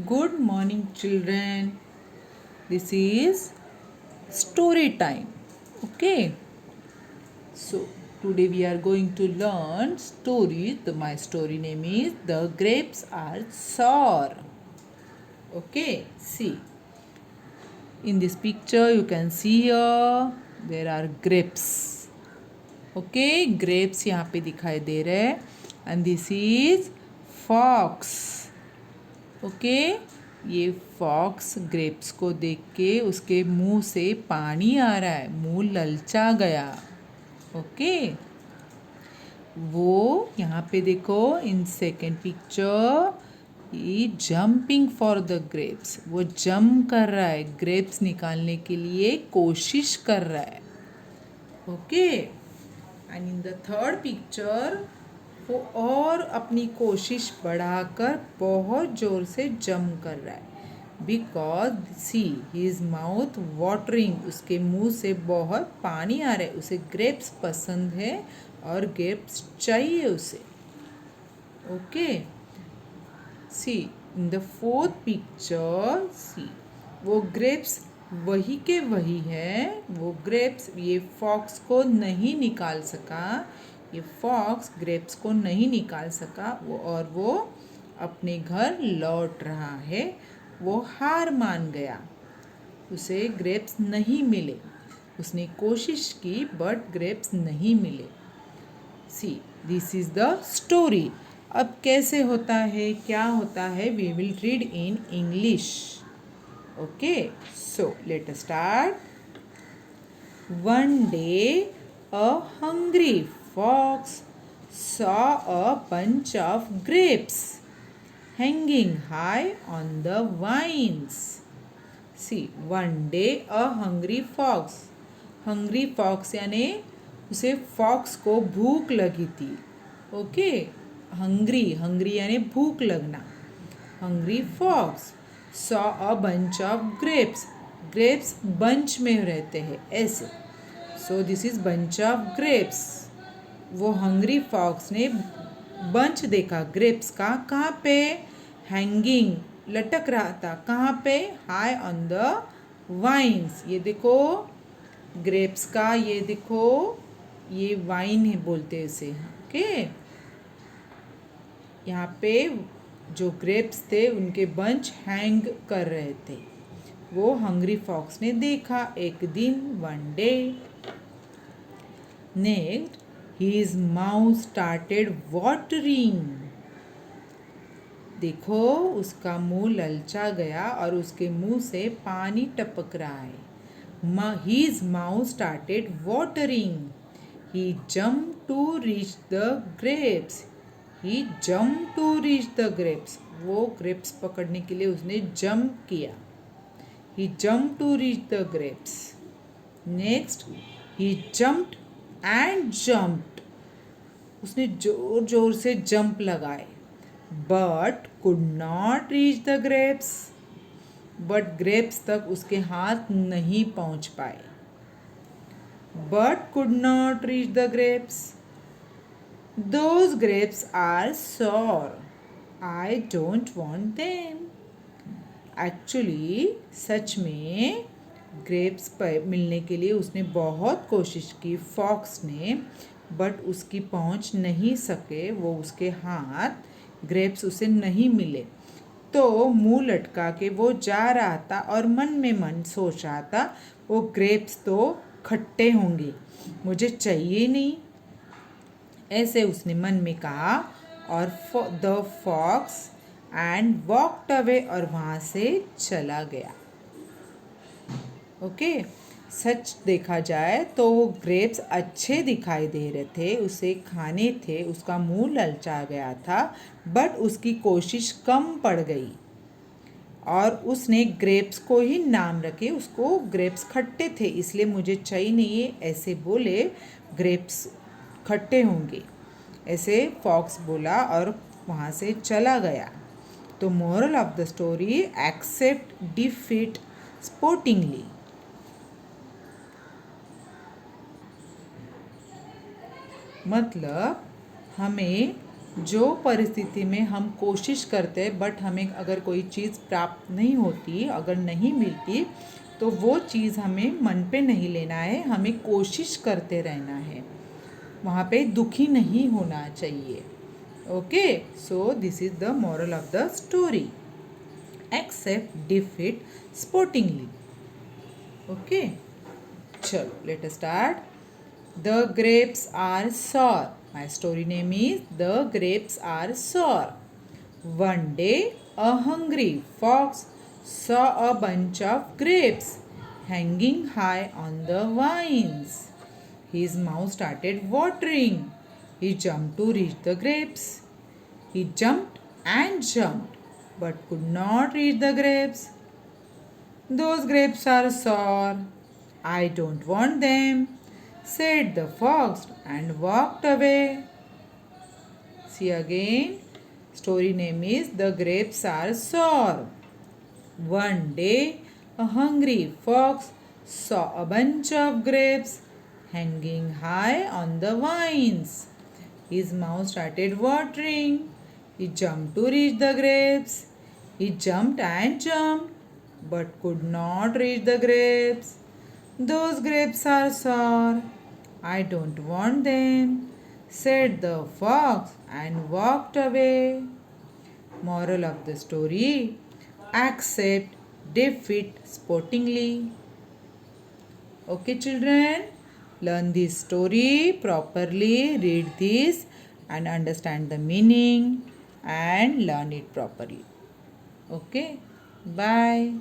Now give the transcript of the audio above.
Good morning, children. This is story time. Okay. So today we are going to learn stories. My story name is The Grapes Are Sour. Okay. See, in this picture you can see here there are grapes. Okay, grapes यहाँ पे दिखाई दे रहे हैं. And this is fox. Okay ये fox grapes को देख के उसके मुंह से पानी आ रहा है, मुंह ललचा गया. ओके वो यहाँ पे देखो in second picture he jumping for the grapes. वो जंप कर रहा है, ग्रेप्स निकालने के लिए कोशिश कर रहा है. Okay and in the third picture वो और अपनी कोशिश बढ़ाकर बहुत ज़ोर से जंप कर रहा है. Because see his mouth watering, उसके मुंह से बहुत पानी आ रहा है. उसे ग्रेप्स पसंद है और ग्रेप्स चाहिए उसे. Okay see in the fourth picture see वो ग्रेप्स वही के वही है. वो ग्रेप्स ये फॉक्स को नहीं निकाल सका. ये फॉक्स ग्रेप्स को नहीं निकाल सका वो अपने घर लौट रहा है. वो हार मान गया, उसे ग्रेप्स नहीं मिले. उसने कोशिश की बट ग्रेप्स नहीं मिले. See this is the story. अब कैसे होता है, क्या होता है, we will read in English. Okay so let us start. One day, a hungry fox saw a bunch of grapes hanging high on the vines. See, one day a hungry fox. Hungry fox यानी उसे fox को भूख लगी थी. Okay hungry यानी भूख लगना. Hungry fox saw a bunch of grapes. Grapes bunch में रहते हैं ऐसे. So this is bunch of grapes. वो हंग्री फॉक्स ने बंच देखा ग्रेप्स का. कहाँ पे, हैंगिंग लटक रहा था. कहाँ पे, हाई ऑन द वाइन्स. ये देखो ग्रेप्स का, ये देखो ये वाइन है बोलते हैं इसे. ओके यहाँ पे जो ग्रेप्स थे उनके बंच हैंग कर रहे थे. वो हंग्री फॉक्स ने देखा एक दिन. One day next his mouth started watering. देखो उसका मुंह ललचा गया और उसके मुंह से पानी टपक रहा है. His mouth started watering. He jump to reach the grapes. He jump to reach the grapes. वो ग्रेप्स पकड़ने के लिए उसने जंप किया. He jumped to reach the grapes. Next, he jumped and jumped. उसने जोर जोर से जंप लगाए. But could not reach the grapes. But grapes तक उसके हाथ नहीं पहुंच पाए. But could not reach the grapes. Those grapes are sour. I don't want them. Actually सच में ग्रेप्स पर मिलने के लिए उसने बहुत कोशिश की फॉक्स ने. बट उसकी पहुंच नहीं सके. वो उसके हाथ ग्रेप्स उसे नहीं मिले. तो मुंह लटका के वो जा रहा था और मन में मन सोच रहा था वो ग्रेप्स तो खट्टे होंगे, मुझे चाहिए नहीं. ऐसे उसने मन में कहा और the fox and walked away और वहाँ से चला गया. ओके सच देखा जाए तो वो ग्रेप्स अच्छे दिखाई दे रहे थे, उसे खाने थे. उसका मुंह ललचा गया था बट उसकी कोशिश कम पड़ गई और उसने ग्रेप्स को ही नाम रखे. उसको ग्रेप्स खट्टे थे इसलिए मुझे चाहिए नहीं है ऐसे बोले. ग्रेप्स खट्टे होंगे ऐसे फॉक्स बोला और वहाँ से चला गया. तो moral of the story, accept defeat sportingly. मतलब हमें जो परिस्थिति में हम कोशिश करते हैं बट हमें अगर कोई चीज़ प्राप्त नहीं होती, अगर नहीं मिलती, तो वो चीज़ हमें मन पे नहीं लेना है, हमें कोशिश करते रहना है, वहाँ पे दुखी नहीं होना चाहिए. Okay, so this is the moral of the story. Accept defeat sportingly. Okay, चलो let us start. The grapes are sour. My story name is The Grapes Are Sour. One day, a hungry fox saw a bunch of grapes hanging high on the vines. His mouth started watering. He jumped to reach the grapes. He jumped and jumped, but could not reach the grapes. Those grapes are sour. I don't want them, said the fox and walked away. See again. Story name is The Grapes Are Sour. One day, a hungry fox saw a bunch of grapes hanging high on the vines. His mouth started watering. He jumped to reach the grapes. He jumped and jumped, but could not reach the grapes. Those grapes are sour. I don't want them, said the fox and walked away. Moral of the story: accept defeat sportingly. Okay, children, learn this story properly, read this and understand the meaning and learn it properly. Okay, bye.